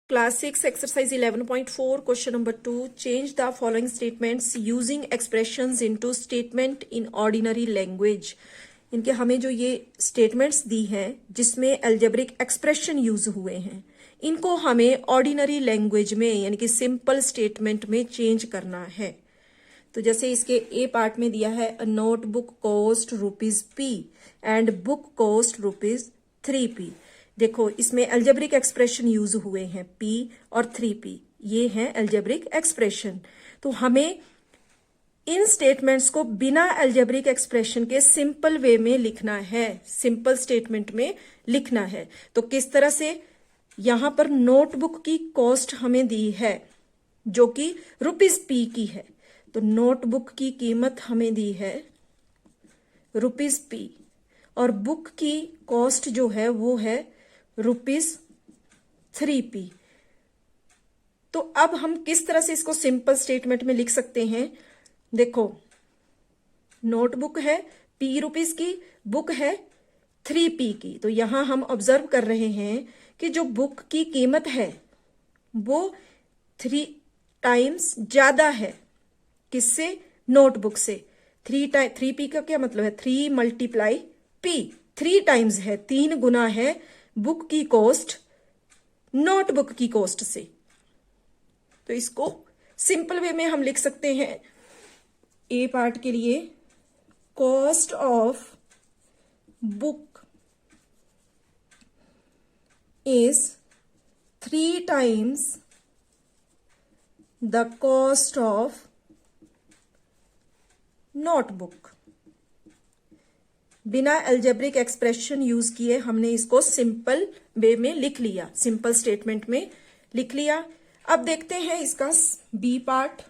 Class 6 exercise 11.4 question number 2 change the following statements using expressions into statement in ordinary language। इनके हमें जो ये statements दी हैं जिसमें एल्जेब्रिक एक्सप्रेशन यूज हुए हैं इनको हमें ऑर्डिनरी लैंग्वेज में यानी कि सिंपल स्टेटमेंट में चेंज करना है। तो जैसे इसके ए पार्ट में दिया है notebook cost ₹P and book cost ₹3P। देखो इसमें एल्जेब्रिक एक्सप्रेशन यूज हुए हैं P और 3P, ये हैं एल्जेब्रिक एक्सप्रेशन। तो हमें इन स्टेटमेंट्स को बिना एल्जेब्रिक एक्सप्रेशन के सिंपल वे में लिखना है, सिंपल स्टेटमेंट में लिखना है। तो किस तरह से, यहां पर नोटबुक की कॉस्ट हमें दी है जो कि ₹P की है, तो नोटबुक की कीमत हमें दी है ₹P और बुक की कॉस्ट जो है वो है ₹3P। तो अब हम किस तरह से इसको सिंपल स्टेटमेंट में लिख सकते हैं। देखो नोटबुक है ₹P की, बुक है ₹3P की। तो यहां हम ऑब्जर्व कर रहे हैं कि जो बुक की कीमत है वो 3 टाइम्स ज्यादा है किससे, नोटबुक से। 3P का क्या मतलब है, 3 × P, 3 टाइम्स है, 3 गुना है बुक की कॉस्ट नोटबुक की कॉस्ट से। तो इसको सिंपल वे में हम लिख सकते हैं ए पार्ट के लिए, cost of book is 3 times the cost of notebook. बिना एल्जेब्रिक एक्सप्रेशन यूज किए हमने इसको सिंपल वे में लिख लिया, सिंपल स्टेटमेंट में लिख लिया। अब देखते हैं इसका बी पार्ट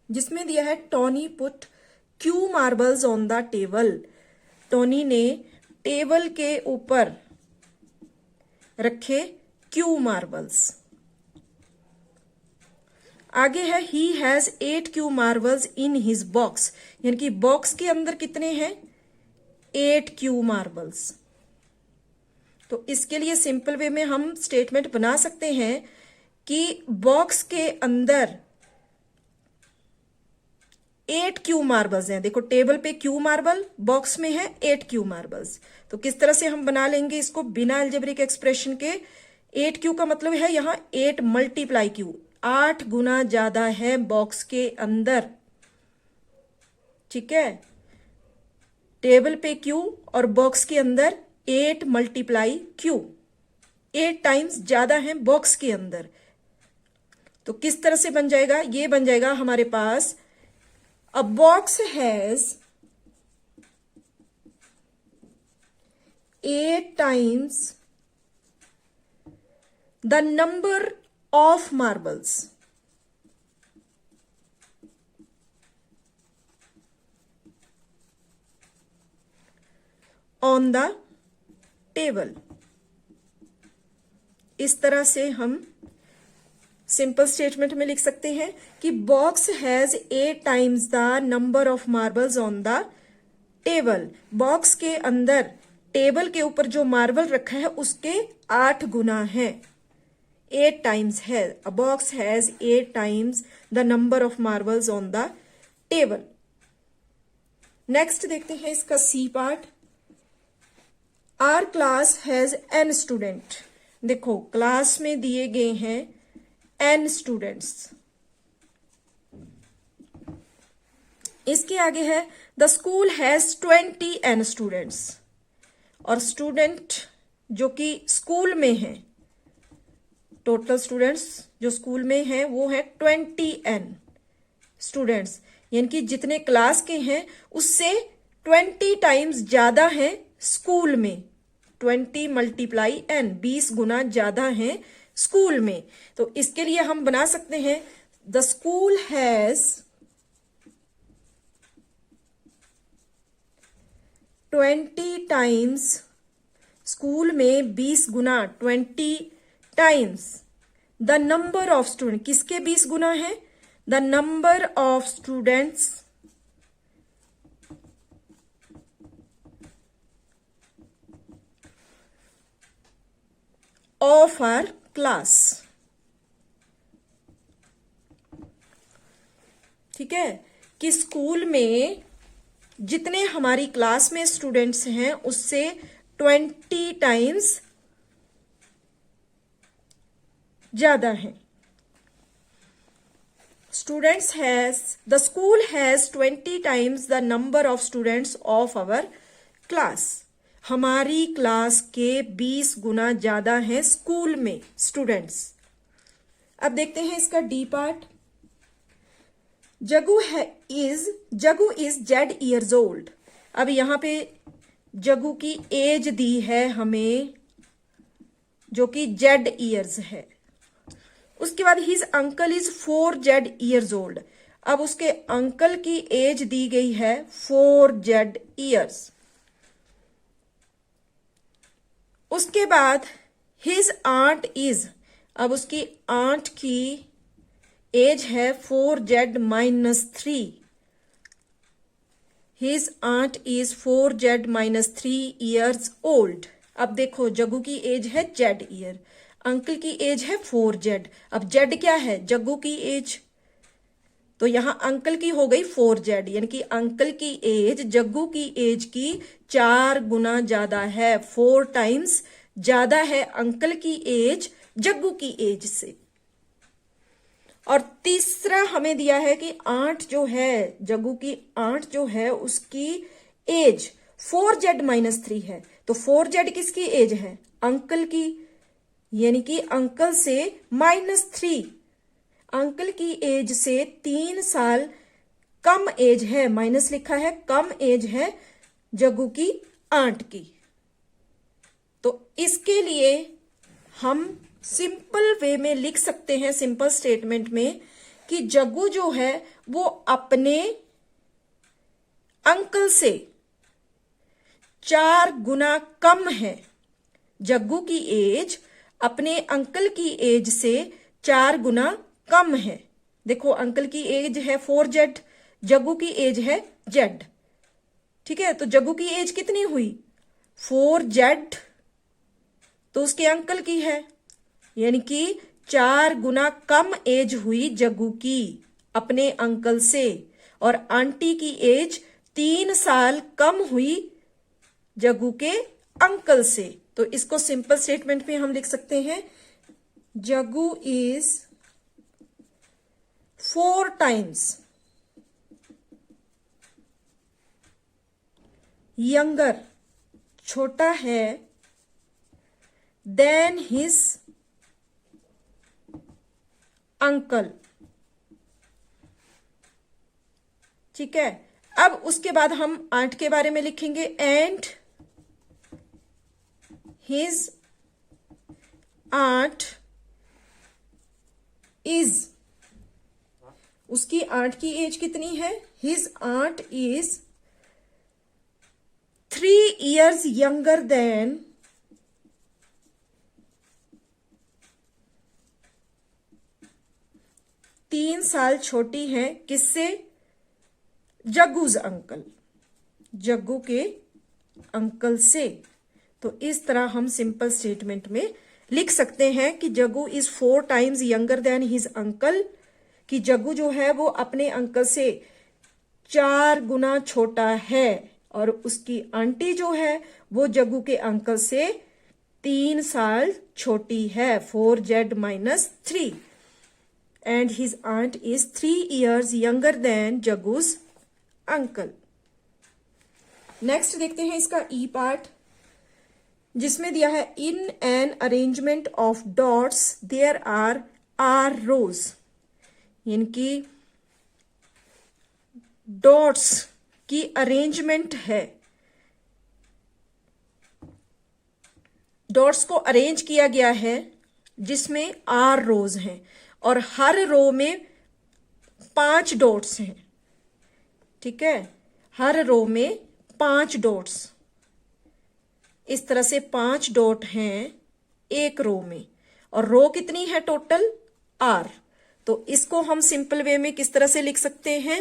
जिसमें दिया है Tony put Q marbles on the table. Tony ने टेबल के ऊपर रखे Q मार्बल्स। आगे है he has 8 Q marbles in his box, यानी कि बॉक्स के अंदर कितने हैं, 8 Q मार्बल्स। तो इसके लिए सिंपल वे में हम स्टेटमेंट बना सकते हैं कि बॉक्स के अंदर 8 Q मार्बल्स हैं। देखो टेबल पे Q मार्बल, बॉक्स में है 8 Q मार्बल्स। तो किस तरह से हम बना लेंगे इसको बिना एल्जेब्रिक एक्सप्रेशन के। 8 Q का मतलब है यहां 8 × Q, 8 गुना ज्यादा है बॉक्स के अंदर, ठीक है। टेबल पे Q और बॉक्स के अंदर 8 × Q, 8 टाइम्स ज्यादा है बॉक्स के अंदर। तो किस तरह से बन जाएगा, ये बन जाएगा हमारे पास a box has 8 times the number of marbles on the table. इस तरह से हम सिंपल स्टेटमेंट में लिख सकते हैं कि box has 8 times the number of marbles on the table. Box के अंदर टेबल के ऊपर जो मार्बल रखा है उसके 8 गुना है, 8 टाइम्स है। A box has 8 times the number of marbles on the table. Next देखते हैं इसका c part, our class has n student. देखो क्लास में दिए गए हैं n स्टूडेंट्स। इसके आगे है the school has 20 n students, और स्टूडेंट जो कि स्कूल में हैं, टोटल स्टूडेंट्स जो स्कूल में हैं वो है 20 n स्टूडेंट्स, यानी कि जितने क्लास के हैं उससे 20 टाइम्स ज्यादा है स्कूल में। 20 × n, 20 गुना ज्यादा है स्कूल में। तो इसके लिए हम बना सकते हैं the school has 20 times, school में 20 गुना, 20 times the number of student, किसके 20 गुना है, the number of students of our class. ठीक है, कि स्कूल में जितने हमारी क्लास में स्टूडेंट्स हैं उससे 20 टाइम्स ज्यादा हैं। The school has 20 times the number of students of our class. हमारी क्लास के 20 गुना ज्यादा हैं स्कूल में स्टूडेंट्स। अब देखते हैं इसका डी पार्ट। जगू इज जेड ईयर्स ओल्ड। अब यहां पे जगू की एज दी है हमें जो कि जेड ईयर्स है। उसके बाद his uncle is 4 Z years old. अब उसके अंकल की एज दी गई है 4 जेड ईयर्स। उसके बाद हिज आंट इज, अब उसकी आंट की एज है 4 Z minus 3। His aunt is 4 Z minus 3 years old. अब देखो जग्गू की एज है जेड ईयर, अंकल की एज है 4 जेड। अब जेड क्या है? जग्गू की एज। तो यहां अंकल की हो गई 4 जेड, यानी कि अंकल की एज जग्गू की एज की 4 गुना ज्यादा है, 4 टाइम्स ज्यादा है अंकल की एज जग्गू की एज से। और तीसरा हमें दिया है कि आंट जो है, जग्गू की आंट जो है उसकी एज 4 जेड माइनस 3 है। तो 4 जेड किसकी एज है? अंकल की, यानी कि अंकल से -3। अंकल की एज से 3 साल कम एज है, माइनस लिखा है, कम एज है जग्गू की आंट की। तो इसके लिए हम सिंपल वे में लिख सकते हैं, सिंपल स्टेटमेंट में, कि जग्गू जो है वो अपने अंकल से 4 गुना कम है। जग्गू की एज अपने अंकल की एज से 4 गुना कम है। देखो अंकल की एज है 4 जेड, जग्गू की एज है जेड। ठीक है, तो जग्गू की एज कितनी हुई? 4 जेड, तो उसके अंकल की है, यानी कि 4 गुना कम एज हुई जग्गू की अपने अंकल से। और आंटी की एज 3 साल कम हुई जग्गू के अंकल से। तो इसको सिंपल स्टेटमेंट में हम लिख सकते हैं, जग्गू इज 4 टाइम्स यंगर, छोटा है, देन हिज अंकल। ठीक है, अब उसके बाद हम आंट के बारे में लिखेंगे, एंड हिज आंट इज, उसकी आंट की एज कितनी है? His aunt is 3 years younger than तीन साल छोटी है किससे? जग्गूज अंकल, जग्गू के अंकल से। तो इस तरह हम सिंपल स्टेटमेंट में लिख सकते हैं कि Jaggu is 4 times younger than his uncle, कि जग्गू जो है वो अपने अंकल से 4 गुना छोटा है, और उसकी आंटी जो है वो जग्गू के अंकल से 3 साल छोटी है, 4 Z minus 3। And his aunt is 3 years younger than Jaggu's uncle. Next देखते हैं इसका ई पार्ट, जिसमें दिया है, in an arrangement of dots there are rows, यानी कि डॉट्स की अरेंजमेंट है, डॉट्स को अरेंज किया गया है जिसमें आर रोज हैं, और हर रो में 5 डॉट्स हैं। ठीक है, हर रो में 5 डॉट्स, इस तरह से 5 डॉट हैं एक रो में, और रो कितनी है टोटल? आर। तो इसको हम सिंपल वे में किस तरह से लिख सकते हैं?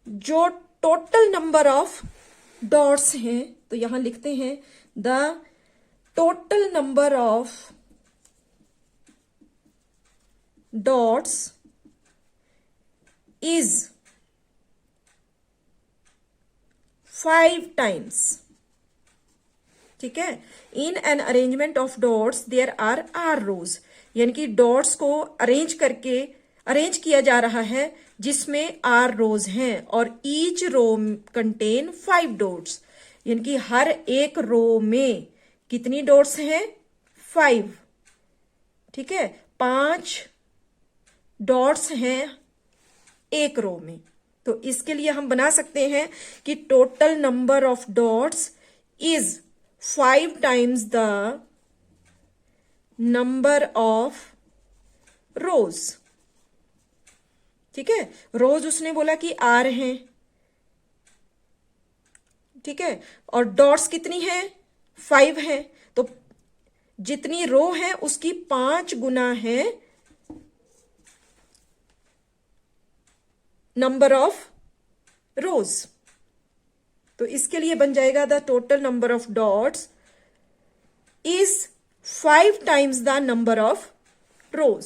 जो टोटल नंबर ऑफ डॉट्स हैं, तो यहां लिखते हैं, the total number of dots is 5 times, ठीक है। In an arrangement of dots there are are rows, यानी कि डॉट्स को अरेंज किया जा रहा है जिसमें आर रोज हैं, और ईच रो कंटेन 5 डॉट्स, यानी कि हर एक रो में कितनी डॉट्स हैं? 5, ठीक है। 5 डॉट्स हैं एक रो में। तो इसके लिए हम बना सकते हैं कि total number of dots is 5 times the number of रोज, ठीक है। रोज उसने बोला कि आर हैं, ठीक है, और डॉट्स कितनी है? 5 है। तो जितनी रो है उसकी 5 गुना है नंबर ऑफ रोज। तो इसके लिए बन जाएगा the total number of dots is 5 times the number of rose.